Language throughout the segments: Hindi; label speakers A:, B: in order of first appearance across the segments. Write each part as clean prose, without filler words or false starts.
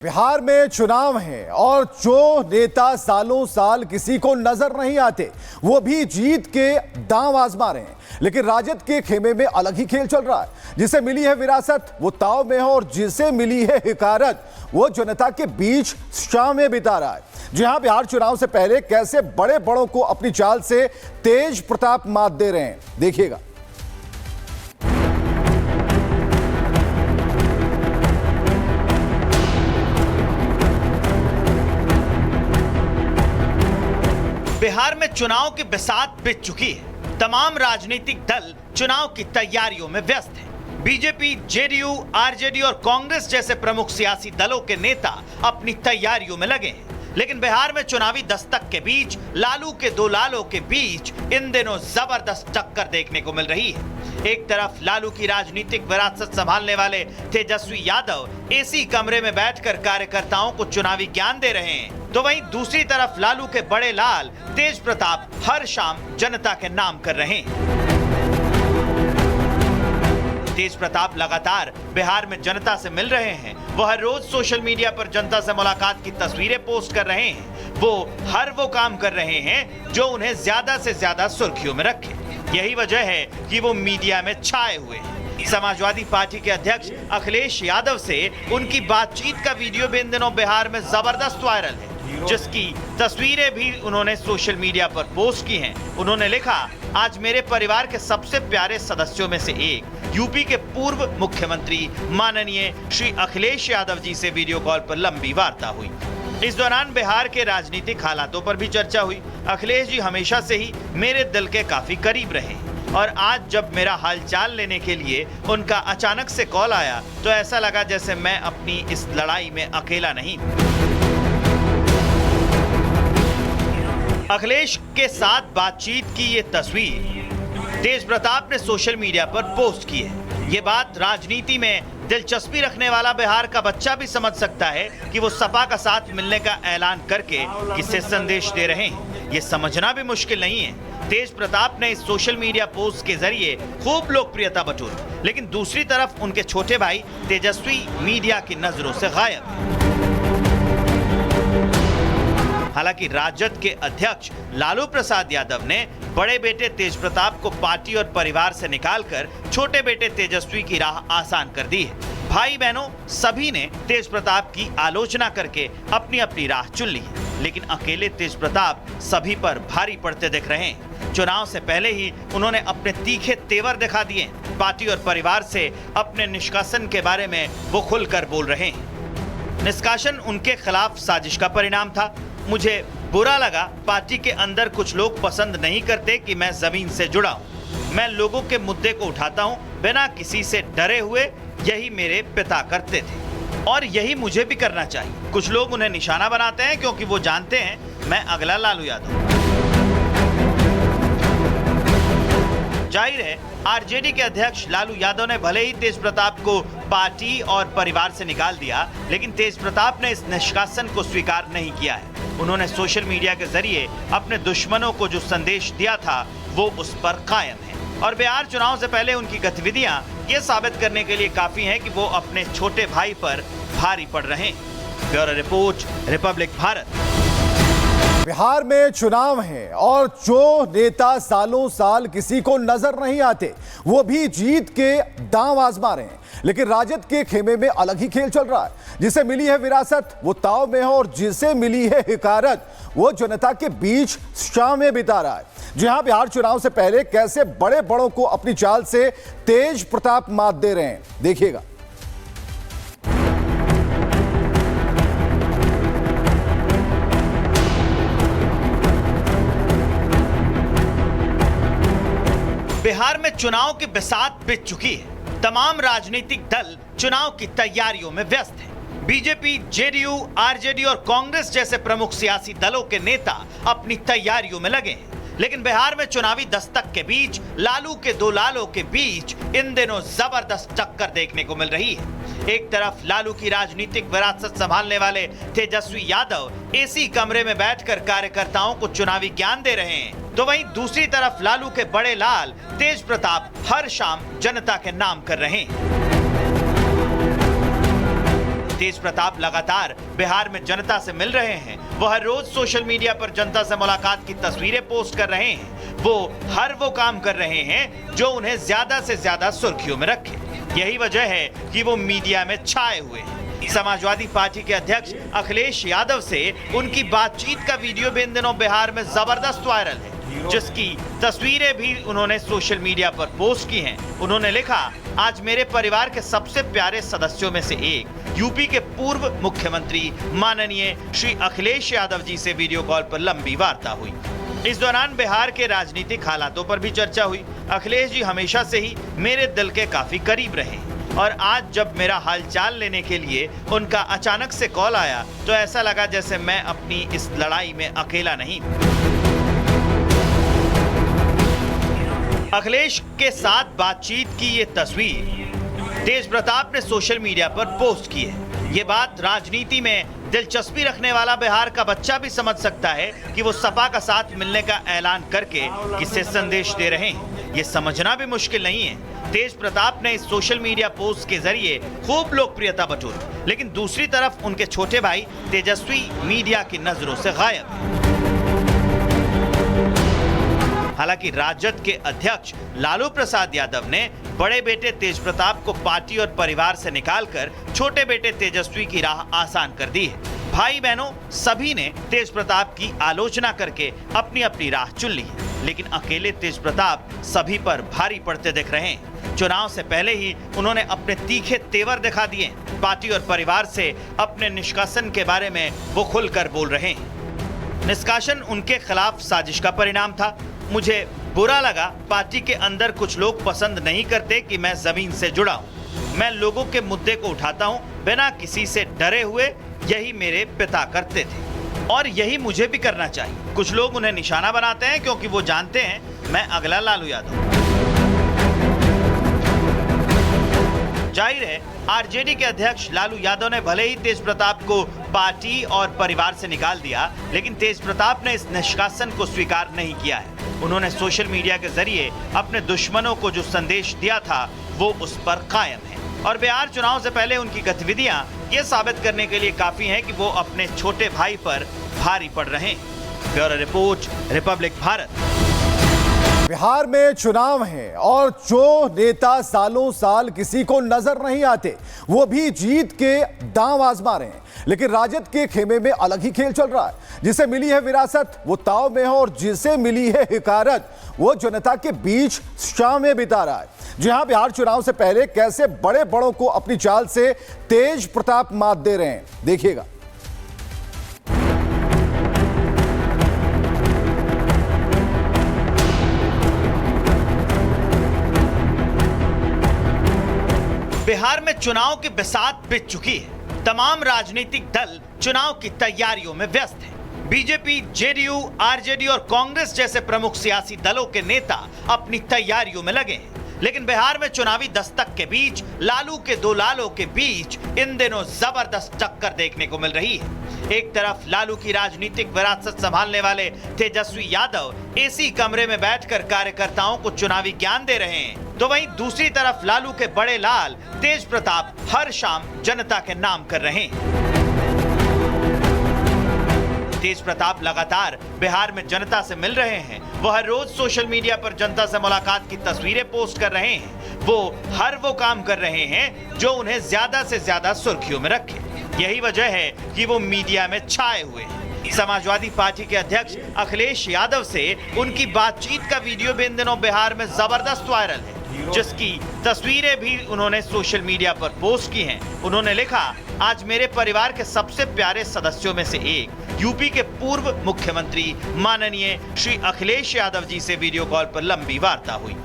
A: बिहार में चुनाव है और जो नेता सालों साल किसी को नजर नहीं आते वो भी जीत के दांव आजमा रहे हैं। लेकिन राजद के खेमे में अलग ही खेल चल रहा है। जिसे मिली है विरासत वो ताव में है और जिसे मिली है हिकारत वो जनता के बीच शाम में बिता रहा है। जी हां, बिहार चुनाव से पहले कैसे बड़े बड़ों को अपनी चाल से तेज प्रताप मात दे रहे हैं, देखिएगा।
B: बिहार में चुनाव की बिसात बिछ चुकी है। तमाम राजनीतिक दल चुनाव की तैयारियों में व्यस्त हैं। बीजेपी, जेडीयू, आरजेडी और कांग्रेस जैसे प्रमुख सियासी दलों के नेता अपनी तैयारियों में लगे हैं। लेकिन बिहार में चुनावी दस्तक के बीच लालू के दो लालों के बीच इन दिनों जबरदस्त टक्कर देखने को मिल रही है। एक तरफ लालू की राजनीतिक विरासत संभालने वाले तेजस्वी यादव एसी कमरे में बैठकर कार्यकर्ताओं को चुनावी ज्ञान दे रहे हैं, तो वहीं दूसरी तरफ लालू के बड़े लाल तेज प्रताप हर शाम जनता के नाम कर रहे हैं। तेज प्रताप लगातार बिहार में जनता से मिल रहे हैं। वो हर रोज सोशल मीडिया पर जनता से मुलाकात की तस्वीरें पोस्ट कर रहे हैं। वो हर वो काम कर रहे हैं जो उन्हें ज्यादा से ज्यादा सुर्खियों में रखे। यही वजह है कि वो मीडिया में छाए हुए हैं। समाजवादी पार्टी के अध्यक्ष अखिलेश यादव से उनकी बातचीत का वीडियो भी इन दिनों बिहार में जबरदस्त वायरल है, जिसकी तस्वीरें भी उन्होंने सोशल मीडिया पर पोस्ट की हैं। उन्होंने लिखा, आज मेरे परिवार के सबसे प्यारे सदस्यों में से एक यूपी के पूर्व मुख्यमंत्री माननीय श्री अखिलेश यादव जी से वीडियो कॉल पर लंबी वार्ता हुई। इस दौरान बिहार के राजनीतिक हालातों पर भी चर्चा हुई। अखिलेश जी हमेशा से ही मेरे दिल के काफी करीब रहे और आज जब मेरा हालचाल लेने के लिए उनका अचानक से कॉल आया तो ऐसा लगा जैसे मैं अपनी इस लड़ाई में अकेला नहीं। अखिलेश के साथ बातचीत की ये तस्वीर तेज प्रताप ने सोशल मीडिया पर पोस्ट की है। ये बात राजनीति में दिलचस्पी रखने वाला बिहार का बच्चा भी समझ सकता है कि वो सपा का साथ मिलने का ऐलान करके किसे संदेश दे रहे हैं। ये समझना भी मुश्किल नहीं है। तेज प्रताप ने इस सोशल मीडिया पोस्ट के जरिए खूब लोकप्रियता बटोरी, लेकिन दूसरी तरफ उनके छोटे भाई तेजस्वी मीडिया की नजरों से गायब है। हालांकि राजद के अध्यक्ष लालू प्रसाद यादव ने बड़े बेटे तेज प्रताप को पार्टी और परिवार से निकालकर छोटे बेटे तेजस्वी की राह आसान कर दी है। भाई बहनों सभी ने तेज प्रताप की आलोचना करके अपनी अपनी राह चुन ली है, लेकिन अकेले तेज प्रताप सभी पर भारी पड़ते दिख रहे हैं। चुनाव से पहले ही उन्होंने अपने तीखे तेवर दिखा दिए। पार्टी और परिवार से अपने निष्कासन के बारे में वो खुलकर बोल रहे हैं। निष्कासन उनके खिलाफ साजिश का परिणाम था। मुझे बुरा लगा, पार्टी के अंदर कुछ लोग पसंद नहीं करते कि मैं जमीन से जुड़ा हूँ। मैं लोगों के मुद्दे को उठाता हूँ बिना किसी से डरे हुए। यही मेरे पिता करते थे और यही मुझे भी करना चाहिए। कुछ लोग उन्हें निशाना बनाते हैं क्योंकि वो जानते हैं मैं अगला लालू यादव हूँ। जाहिर है आरजेडी के अध्यक्ष लालू यादव ने भले ही तेज प्रताप को पार्टी और परिवार से निकाल दिया, लेकिन तेज प्रताप ने इस निष्कासन को स्वीकार नहीं किया है। उन्होंने सोशल मीडिया के जरिए अपने दुश्मनों को जो संदेश दिया था वो उस पर कायम है और बिहार चुनाव से पहले उनकी गतिविधियां ये साबित करने के लिए काफी हैं कि वो अपने छोटे भाई पर भारी पड़ रहे हैं। Bureau report, Republic Bharat.
A: Bihar में चुनाव है और जो नेता सालों साल किसी को नजर नहीं आते वो भी जीत के दांव आजमा रहे हैं। लेकिन राजद के खेमे में अलग ही खेल चल रहा है। जिसे मिली है विरासत वो ताव में है और जिसे मिली है हिकारत वो जनता के बीच शाम में बिता रहा है। जी हां, बिहार चुनाव से पहले कैसे बड़े बड़ों को अपनी चाल से तेज प्रताप मात दे रहे हैं, देखिएगा।
B: बिहार में चुनाव की बिसात बिछ चुकी है। तमाम राजनीतिक दल चुनाव की तैयारियों में व्यस्त हैं। बीजेपी, जेडीयू, आरजेडी और कांग्रेस जैसे प्रमुख सियासी दलों के नेता अपनी तैयारियों में लगे हैं। लेकिन बिहार में चुनावी दस्तक के बीच लालू के दो लालों के बीच इन दिनों जबरदस्त टक्कर देखने को मिल रही है। एक तरफ लालू की राजनीतिक विरासत संभालने वाले तेजस्वी यादव एसी कमरे में बैठकर कार्यकर्ताओं को चुनावी ज्ञान दे रहे हैं, तो वहीं दूसरी तरफ लालू के बड़े लाल तेज प्रताप हर शाम जनता के नाम कर रहे हैं। तेज प्रताप लगातार बिहार में जनता से मिल रहे हैं। वो हर रोज सोशल मीडिया पर जनता से मुलाकात की तस्वीरें पोस्ट कर रहे हैं। वो हर वो काम कर रहे हैं जो उन्हें ज्यादा से ज्यादा सुर्खियों में रखे। यही वजह है कि वो मीडिया में छाए हुए हैं। समाजवादी पार्टी के अध्यक्ष अखिलेश यादव से उनकी बातचीत का वीडियो भी इन दिनों बिहार में जबरदस्त वायरल है, जिसकी तस्वीरें भी उन्होंने सोशल मीडिया पर पोस्ट की हैं। उन्होंने लिखा, आज मेरे परिवार के सबसे प्यारे सदस्यों में से एक यूपी के पूर्व मुख्यमंत्री माननीय श्री अखिलेश यादव जी से वीडियो कॉल पर लंबी वार्ता हुई। इस दौरान बिहार के राजनीतिक हालातों पर भी चर्चा हुई। अखिलेश जी हमेशा से ही मेरे दिल के काफी करीब रहे और आज जब मेरा हालचाल लेने के लिए उनका अचानक से कॉल आया तो ऐसा लगा जैसे मैं अपनी इस लड़ाई में अकेला नहीं। अखिलेश के साथ बातचीत की ये तस्वीर तेज प्रताप ने सोशल मीडिया पर पोस्ट की है। ये बात राजनीति में दिलचस्पी रखने वाला बिहार का बच्चा भी समझ सकता है कि वो सपा का साथ मिलने का ऐलान करके किसे संदेश दे रहे हैं। ये समझना भी मुश्किल नहीं है। तेज प्रताप ने इस सोशल मीडिया पोस्ट के जरिए खूब लोकप्रियता बटोरी, लेकिन दूसरी तरफ उनके छोटे भाई तेजस्वी मीडिया की नजरों से गायब है। हालांकि राजद के अध्यक्ष लालू प्रसाद यादव ने बड़े बेटे तेज प्रताप को पार्टी और परिवार से निकालकर छोटे बेटे तेजस्वी की राह आसान कर दी है। भाई बहनों सभी ने तेज प्रताप की आलोचना करके अपनी अपनी राह चुन ली है, लेकिन अकेले तेज प्रताप सभी पर भारी पड़ते दिख रहे हैं। चुनाव से पहले ही उन्होंने अपने तीखे तेवर दिखा दिए। पार्टी और परिवार से अपने निष्कासन के बारे में वो खुलकर बोल रहे हैं। निष्कासन उनके खिलाफ साजिश का परिणाम था। मुझे बुरा लगा, पार्टी के अंदर कुछ लोग पसंद नहीं करते कि मैं जमीन से जुड़ा हूँ। मैं लोगों के मुद्दे को उठाता हूँ बिना किसी से डरे हुए। यही मेरे पिता करते थे और यही मुझे भी करना चाहिए। कुछ लोग उन्हें निशाना बनाते हैं क्योंकि वो जानते हैं मैं अगला लालू यादव हूँ। जाहिर है आरजेडी के अध्यक्ष लालू यादव ने भले ही तेज प्रताप को पार्टी और परिवार से निकाल दिया, लेकिन तेज प्रताप ने इस निष्कासन को स्वीकार नहीं किया है। उन्होंने सोशल मीडिया के जरिए अपने दुश्मनों को जो संदेश दिया था वो उस पर कायम है और बिहार चुनाव से पहले उनकी गतिविधियां ये साबित करने के लिए काफी हैं कि वो अपने छोटे भाई पर भारी पड़ रहे हैं। Bureau report, Republic Bharat.
A: Bihar में चुनाव है और जो नेता सालों साल किसी को नजर नहीं आते वो भी जीत के दांव आजमा रहे हैं, लेकिन राजद के खेमे में अलग ही खेल चल रहा है। जिसे मिली है विरासत वो ताव में है और जिसे मिली है हिकारत वो जनता के बीच शाम में बिता रहा है। जी हां, बिहार चुनाव से पहले कैसे बड़े बड़ों को अपनी चाल से तेज प्रताप मात दे रहे हैं, देखिएगा।
B: बिहार में चुनाव की बिसात बिछ चुकी है। तमाम राजनीतिक दल चुनाव की तैयारियों में व्यस्त हैं। बीजेपी, जेडीयू, आरजेडी और कांग्रेस जैसे प्रमुख सियासी दलों के नेता अपनी तैयारियों में लगे हैं, लेकिन बिहार में चुनावी दस्तक के बीच लालू के दो लालों के बीच इन दिनों जबरदस्त टक्कर देखने को मिल रही है। एक तरफ लालू की राजनीतिक विरासत संभालने वाले तेजस्वी यादव एसी कमरे में बैठकर कार्यकर्ताओं को चुनावी ज्ञान दे रहे हैं, तो वहीं दूसरी तरफ लालू के बड़े लाल तेज प्रताप हर शाम जनता के नाम कर रहे हैं। तेज प्रताप लगातार बिहार में जनता से मिल रहे हैं। वो हर रोज सोशल मीडिया पर जनता से मुलाकात की तस्वीरें पोस्ट कर रहे हैं। वो हर वो काम कर रहे हैं जो उन्हें ज्यादा से ज्यादा सुर्खियों में रखे। यही वजह है कि वो मीडिया में छाए हुए हैं। समाजवादी पार्टी के अध्यक्ष अखिलेश यादव से उनकी बातचीत का वीडियो भी इन दिनों बिहार में जबरदस्त वायरल है, जिसकी तस्वीरें भी उन्होंने सोशल मीडिया पर पोस्ट की हैं। उन्होंने लिखा, आज मेरे परिवार के सबसे प्यारे सदस्यों में से एक यूपी के पूर्व मुख्यमंत्री माननीय श्री अखिलेश यादव जी से वीडियो कॉल पर लंबी वार्ता हुई।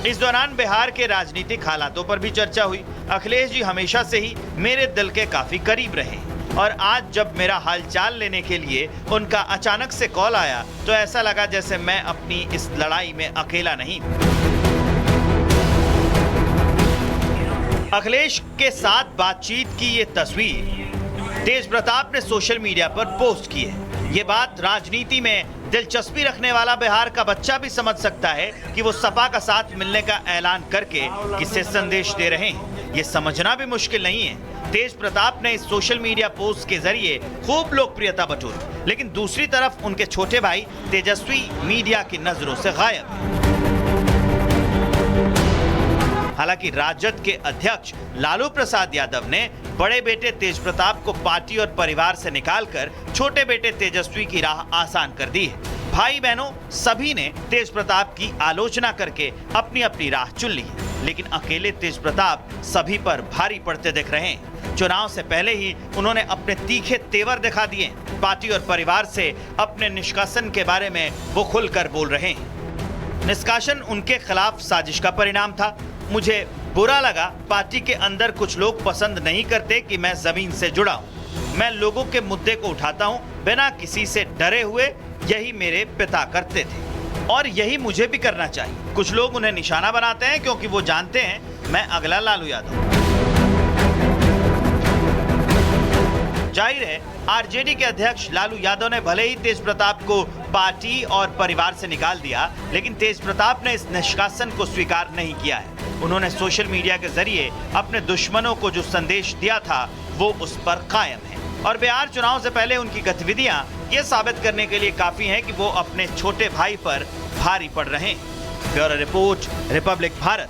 B: इस दौरान बिहार के राजनीतिक हालातों पर भी चर्चा हुई। अखिलेश जी हमेशा से ही मेरे दिल के काफी करीब रहे और आज जब मेरा हालचाल लेने के लिए उनका अचानक से कॉल आया तो ऐसा लगा जैसे मैं अपनी इस लड़ाई में अकेला नहीं। अखिलेश के साथ बातचीत की ये तस्वीर तेज प्रताप ने सोशल मीडिया पर पोस्ट की है। ये बात राजनीति में दिलचस्पी रखने वाला बिहार का बच्चा भी समझ सकता है कि वो सपा का साथ मिलने का ऐलान करके किसे संदेश दे रहे हैं। ये समझना भी मुश्किल नहीं है। तेज प्रताप ने इस सोशल मीडिया पोस्ट के जरिए खूब लोकप्रियता बटोरी, लेकिन दूसरी तरफ उनके छोटे भाई तेजस्वी मीडिया की नजरों से गायब। हालांकि राजद के अध्यक्ष लालू प्रसाद यादव ने बड़े बेटे तेज प्रताप को पार्टी और परिवार से निकालकर छोटे बेटे तेजस्वी की राह आसान कर दी है। भाई बहनों सभी ने तेज प्रताप की आलोचना करके अपनी अपनी राह चुन ली है, लेकिन अकेले तेज प्रताप सभी पर भारी पड़ते दिख रहे हैं। चुनाव से पहले ही उन्होंने अपने तीखे तेवर दिखा दिए। पार्टी और परिवार से अपने निष्कासन के बारे में वो खुलकर बोल रहे हैं। निष्कासन उनके खिलाफ साजिश का परिणाम था। मुझे बुरा लगा, पार्टी के अंदर कुछ लोग पसंद नहीं करते कि मैं जमीन से जुड़ा हूं। मैं लोगों के मुद्दे को उठाता हूं बिना किसी से डरे हुए। यही मेरे पिता करते थे और यही मुझे भी करना चाहिए। कुछ लोग उन्हें निशाना बनाते हैं क्योंकि वो जानते हैं मैं अगला लालू यादव हूं। जाहिर है आरजेडी के अध्यक्ष लालू यादव ने भले ही तेज प्रताप को पार्टी और परिवार से निकाल दिया, लेकिन तेज प्रताप ने इस निष्कासन को स्वीकार नहीं किया है। उन्होंने सोशल मीडिया के जरिए अपने दुश्मनों को जो संदेश दिया था वो उस पर कायम है और बिहार चुनाव से पहले उनकी गतिविधियां ये साबित करने के लिए काफी हैं कि वो अपने छोटे भाई पर भारी पड़ रहे हैं। Bureau report, Republic Bharat.